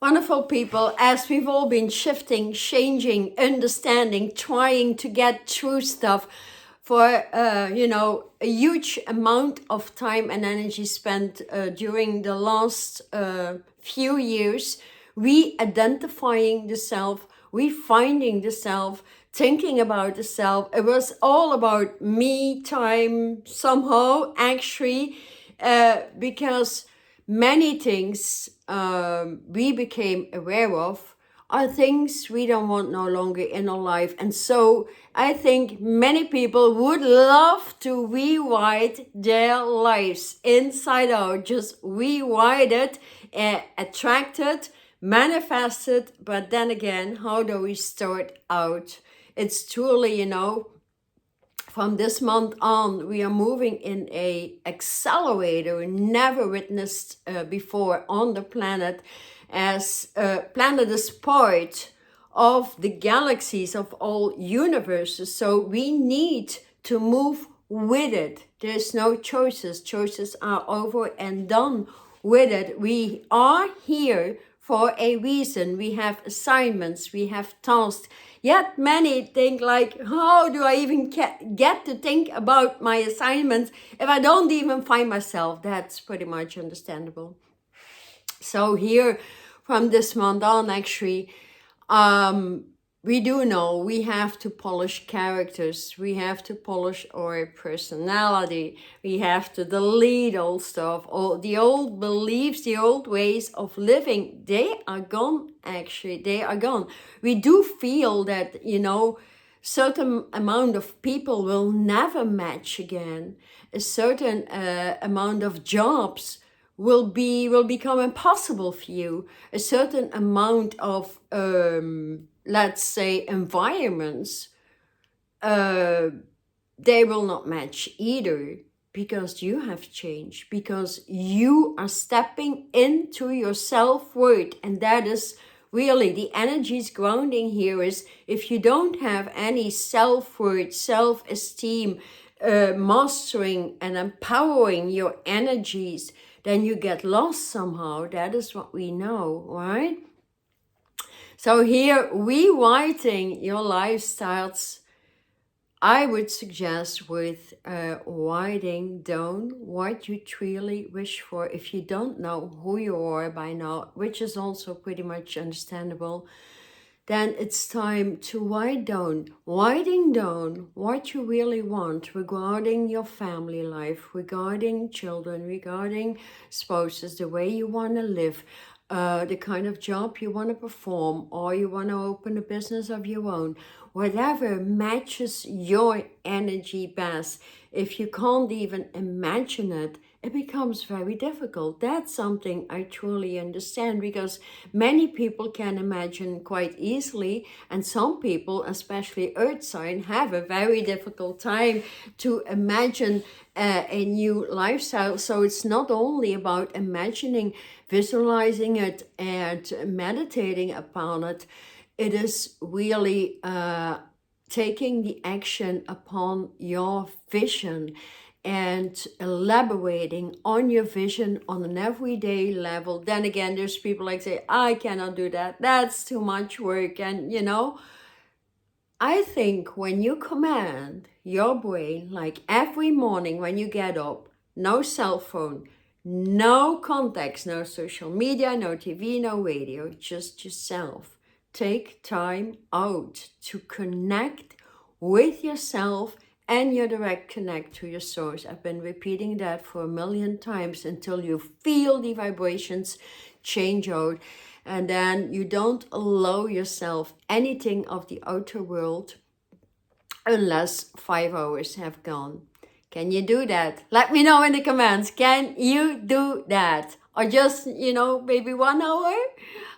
Wonderful people, as we've all been shifting, changing, understanding, trying to get through stuff for, a huge amount of time and energy spent during the last few years, re-identifying the self, refinding the self, thinking about the self. It was all about me time somehow, actually, because many things we became aware of are things we don't want no longer in our life. And so I think many people would love to rewrite their lives inside out, just rewrite it, attract it, manifest it. But then again, how do we start out? It's truly, from this month on, we are moving in a accelerator never witnessed before on the planet, as planet is part of the galaxies of all universes. So we need to move with it. There's no choices. Choices are over and done with it. We are here for a reason. We have assignments, we have tasks. Yet many think like, how do I even get to think about my assignments if I don't even find myself? That's pretty much understandable. So here from this month on, actually, we do know we have to polish characters, we have to polish our personality, we have to delete old stuff, all the old beliefs, the old ways of living. They are gone, actually, they are gone. We do feel that, certain amount of people will never match again. A certain amount of jobs will become impossible for you. A certain amount of let's say environments, they will not match either, because you have changed, because you are stepping into your self-worth. And that is really the energy's grounding here. Is if you don't have any self-worth, self-esteem, mastering and empowering your energies, then you get lost somehow. That is what we know, right? So here, rewriting your life starts, I would suggest, with writing down what you truly wish for. If you don't know who you are by now, which is also pretty much understandable, then it's time to writing down what you really want regarding your family life, regarding children, regarding spouses, the way you want to live, the kind of job you want to perform, or you want to open a business of your own. Whatever matches your energy best. If you can't even imagine it, it becomes very difficult. That's something I truly understand, because many people can imagine quite easily, and some people, especially earth sign, have a very difficult time to imagine a new lifestyle. So it's not only about imagining, visualizing it, and meditating upon it. It is really taking the action upon your vision and elaborating on your vision on an everyday level. Then again, there's people like say, I cannot do that. That's too much work. And I think when you command your brain, like every morning when you get up, no cell phone, no contacts, no social media, no TV, no radio, just yourself. Take time out to connect with yourself and your direct connect to your source. I've been repeating that for 1,000,000 times until you feel the vibrations change out. And then you don't allow yourself anything of the outer world unless 5 hours have gone. Can you do that? Let me know in the comments. Can you do that? Or just, maybe 1 hour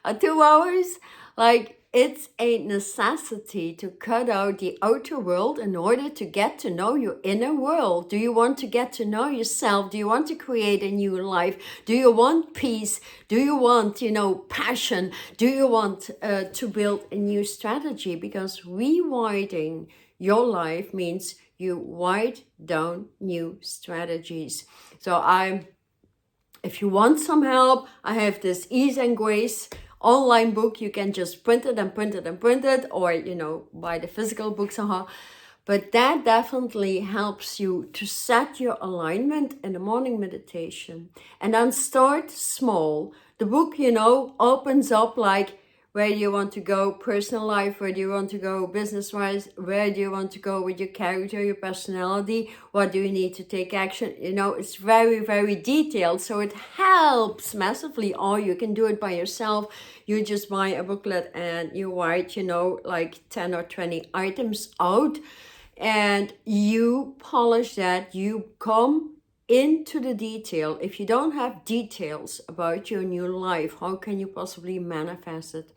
or 2 hours? Like, it's a necessity to cut out the outer world in order to get to know your inner world. Do you want to get to know yourself? Do you want to create a new life? Do you want peace? Do you want, passion? Do you want to build a new strategy? Because rewriting your life means you write down new strategies. So if you want some help, I have this ease and grace online book, you can just print it and print it and print it, or, you know, buy the physical book somehow. But that definitely helps you to set your alignment in the morning meditation. And then start small. The book, you know, opens up like, where do you want to go personal life, where do you want to go business-wise, where do you want to go with your character, your personality, what do you need to take action. You know, it's very, very detailed, so it helps massively. Or you can do it by yourself. You just buy a booklet and you write, you know, like 10 or 20 items out, and you polish that. You come into the detail. If you don't have details about your new life, how can you possibly manifest it?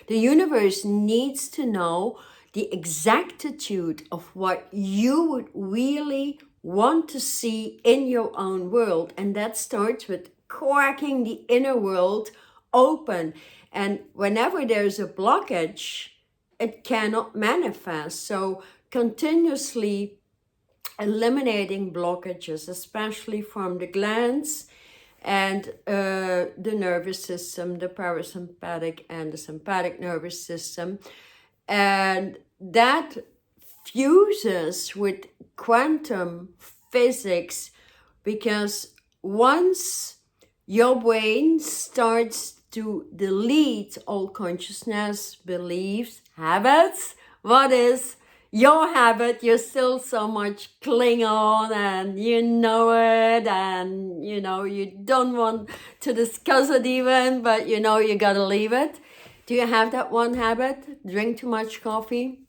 The universe needs to know the exactitude of what you would really want to see in your own world. And that starts with cracking the inner world open. And whenever there's a blockage, it cannot manifest. So continuously eliminating blockages, especially from the glands and the nervous system, the parasympathetic and the sympathetic nervous system. And that fuses with quantum physics, because once your brain starts to delete all consciousness, beliefs, habits, what is your habit, you still so much cling on, and you know it, and you know you don't want to discuss it even, but you know you gotta leave it. Do you have that one habit? Drink too much coffee,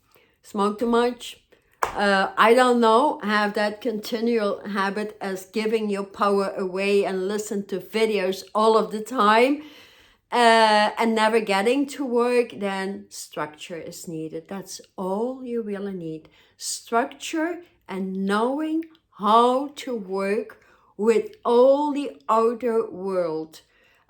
smoke too much? I don't know, have that continual habit as giving your power away and listen to videos all of the time, and never getting to work. Then structure is needed. That's all you really need. Structure and knowing how to work with all the outer world.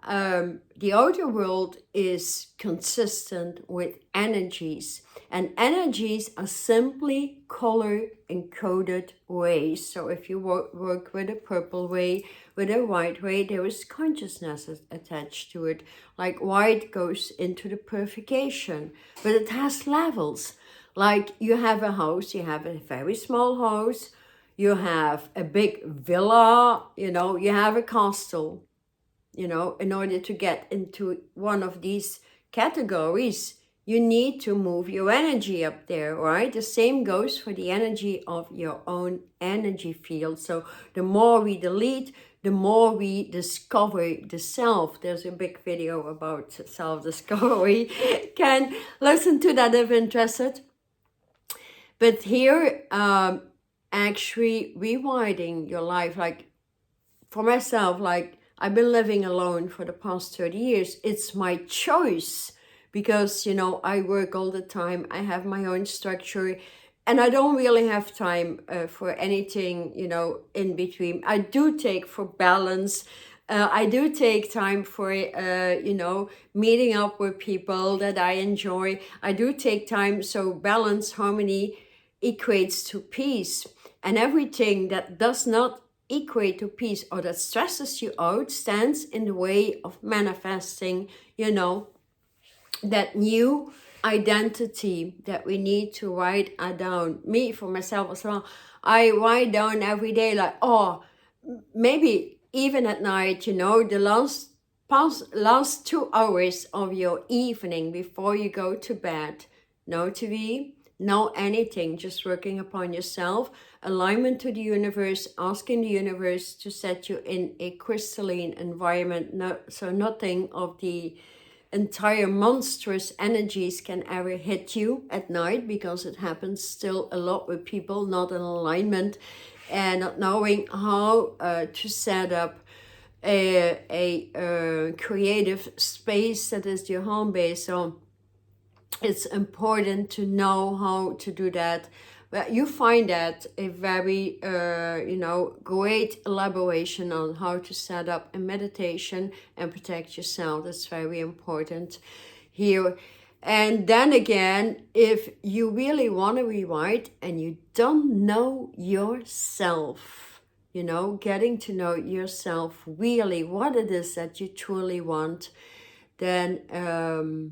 The outer world is consistent with energies, and energies are simply color encoded rays. So if you work with a purple ray, with a white ray, there is consciousness attached to it. Like white goes into the purification, but it has levels. Like you have a house, you have a very small house, you have a big villa, you know, you have a castle. You know, in order to get into one of these categories, you need to move your energy up there, right? The same goes for the energy of your own energy field. So the more we delete, the more we discover the self. There's a big video about self-discovery. Can listen to that if interested. But here, actually rewriting your life, like for myself, like I've been living alone for the past 30 years. It's my choice because, you know, I work all the time. I have my own structure and I don't really have time for anything, you know, in between. I do take for balance. I do take time for, you know, meeting up with people that I enjoy. I do take time. So balance, harmony equates to peace, and everything that does not equate to peace or that stresses you out stands in the way of manifesting, you know, that new identity that we need to write down. Me, for myself as well, I write down every day, like, oh, maybe even at night, you know, the last 2 hours of your evening before you go to bed. No TV, no anything, just working upon yourself, alignment to the universe, asking the universe to set you in a crystalline environment, so nothing of the entire monstrous energies can ever hit you at night, because it happens still a lot with people not in alignment and not knowing how to set up a creative space that is your home base. So it's important to know how to do that. But you find that a very, you know, great elaboration on how to set up a meditation and protect yourself. That's very important here. And then again, if you really want to rewrite and you don't know yourself, you know, getting to know yourself really, what it is that you truly want, then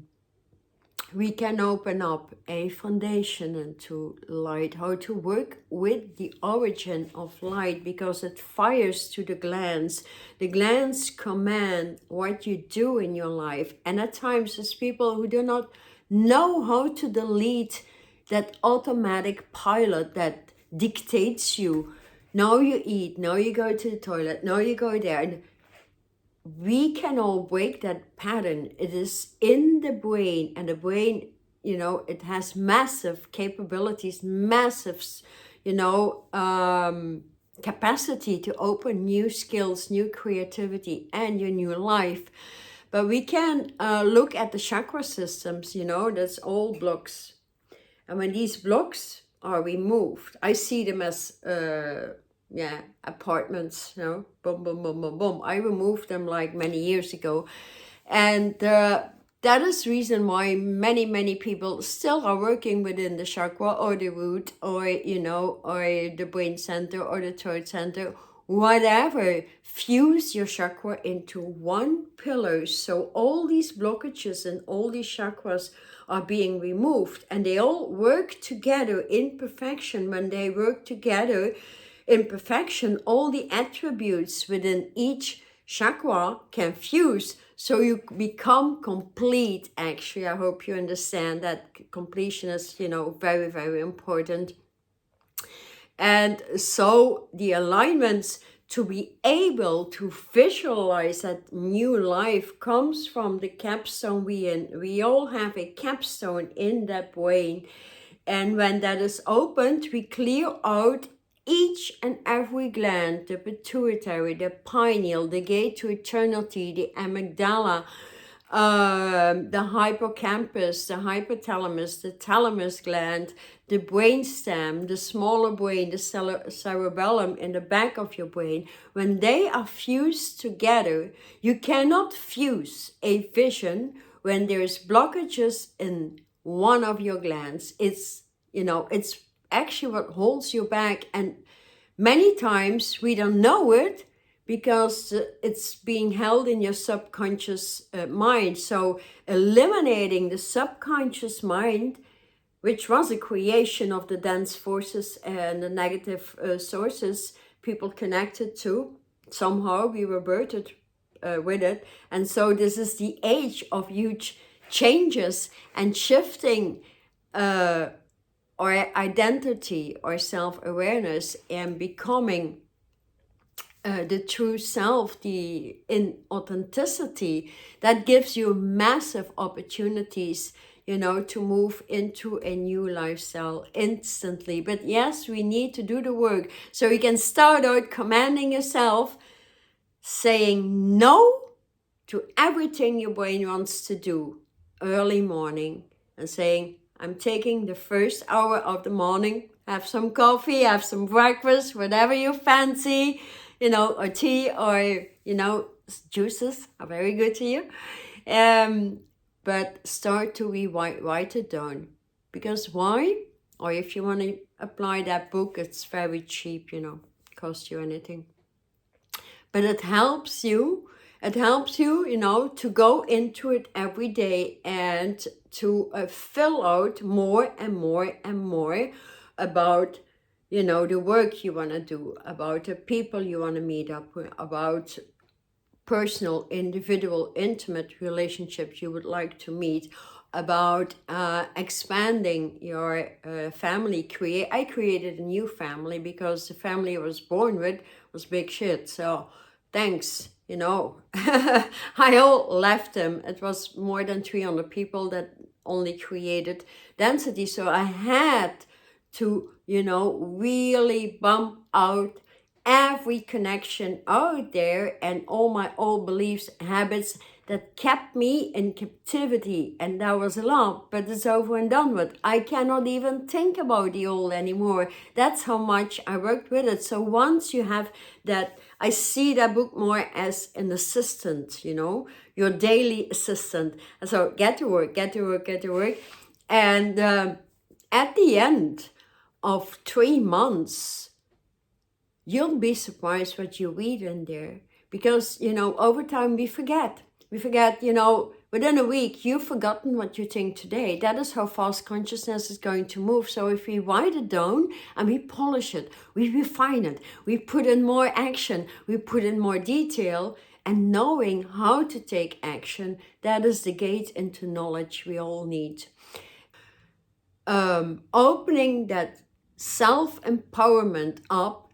we can open up a foundation into light, how to work with the origin of light, because it fires to the glands. The glands command what you do in your life. And at times there's people who do not know how to delete that automatic pilot that dictates you. Now you eat, now you go to the toilet, now you go there. And we can all break that pattern. It is in the brain, and the brain, you know, it has massive capabilities, massive, you know, capacity to open new skills, new creativity, and your new life. But we can look at the chakra systems, you know, that's all blocks. And when these blocks are removed, I see them as apartments, you know, boom, boom, boom, boom, boom. I removed them like many years ago. And that is the reason why many people still are working within the chakra or the root, or, you know, or the brain center or the throat center, whatever. Fuse your chakra into one pillar. So all these blockages and all these chakras are being removed, and they all work together in perfection. When they work together in perfection, all the attributes within each chakra can fuse, so you become complete. Actually, I hope you understand that completion is, you know, very, very important. And so the alignments to be able to visualize that new life comes from the capstone we all have a capstone in that brain. And when that is opened, we clear out each and every gland, the pituitary, the pineal, the gate to eternity, the amygdala, the hippocampus, the hypothalamus, the thalamus gland, the brainstem, the smaller brain, the cerebellum in the back of your brain. When they are fused together, you cannot fuse a vision when there's blockages in one of your glands. It's, you know, it's actually what holds you back. And many times we don't know it, because it's being held in your subconscious mind. So eliminating the subconscious mind, which was a creation of the dense forces and the negative sources people connected to, somehow we were birthed with it. And so this is the age of huge changes and shifting our identity or self-awareness, and becoming the true self, the in authenticity, that gives you massive opportunities, you know, to move into a new lifestyle instantly. But yes, we need to do the work. So you can start out commanding yourself, saying no to everything your brain wants to do early morning, and saying, I'm taking the first hour of the morning, have some coffee, have some breakfast, whatever you fancy, you know, or tea, or, you know, juices are very good to you. But start to write it down. Because why? Or if you want to apply that book, it's very cheap, you know, cost you anything. But it helps you. It helps you, you know, to go into it every day and to fill out more and more and more about, you know, the work you want to do, about the people you want to meet up with, about personal, individual, intimate relationships you would like to meet, about expanding your family. I created a new family because the family I was born with was big shit. So thanks, you know. I all left them. It was more than 300 people that only created density. So I had to, you know, really bump out every connection out there and all my old beliefs, habits that kept me in captivity. And that was a lot, but it's over and done with. I cannot even think about the old anymore. That's how much I worked with it. So once you have that, I see that book more as an assistant, you know, your daily assistant. And so get to work, get to work, get to work. And at the end of 3 months, you'll be surprised what you read in there. Because, you know, over time we forget. We forget, you know, within a week, you've forgotten what you think today. That is how fast consciousness is going to move. So if we write it down and we polish it, we refine it, we put in more action, we put in more detail, and knowing how to take action, that is the gate into knowledge we all need. Opening that self-empowerment up,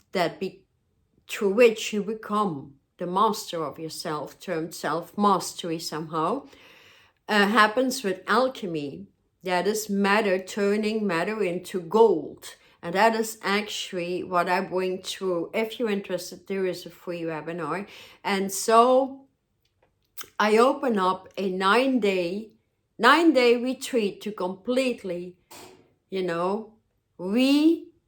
through which you become the master of yourself, termed self-mastery somehow, happens with alchemy. That is matter turning matter into gold. And that is actually what I bring through. If you're interested, there is a free webinar. And so I open up a 9-day retreat to completely,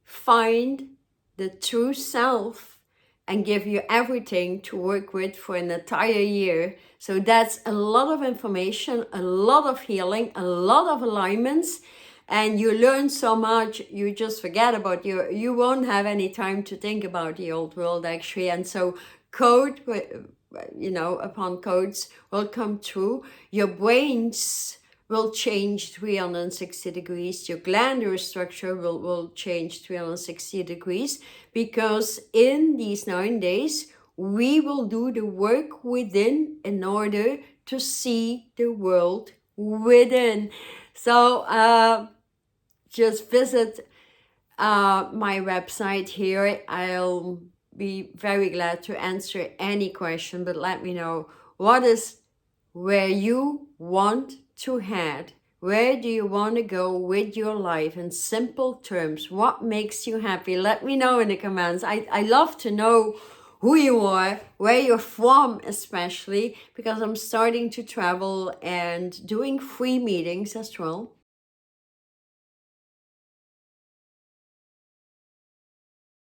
find the true self and give you everything to work with for an entire year. So that's a lot of information, a lot of healing, a lot of alignments, and you learn so much, you just forget about you won't have any time to think about the old world actually. And so code, upon codes will come true. Your brains will change 360 degrees. Your glandular structure will change 360 degrees, because in these 9 days, we will do the work within in order to see the world within. So just visit my website here. I'll be very glad to answer any question, but let me know what is where you want to head. Where do you want to go with your life in simple terms? What makes you happy? Let me know in the comments. I love to know who you are, where you're from especially, because I'm starting to travel and doing free meetings as well.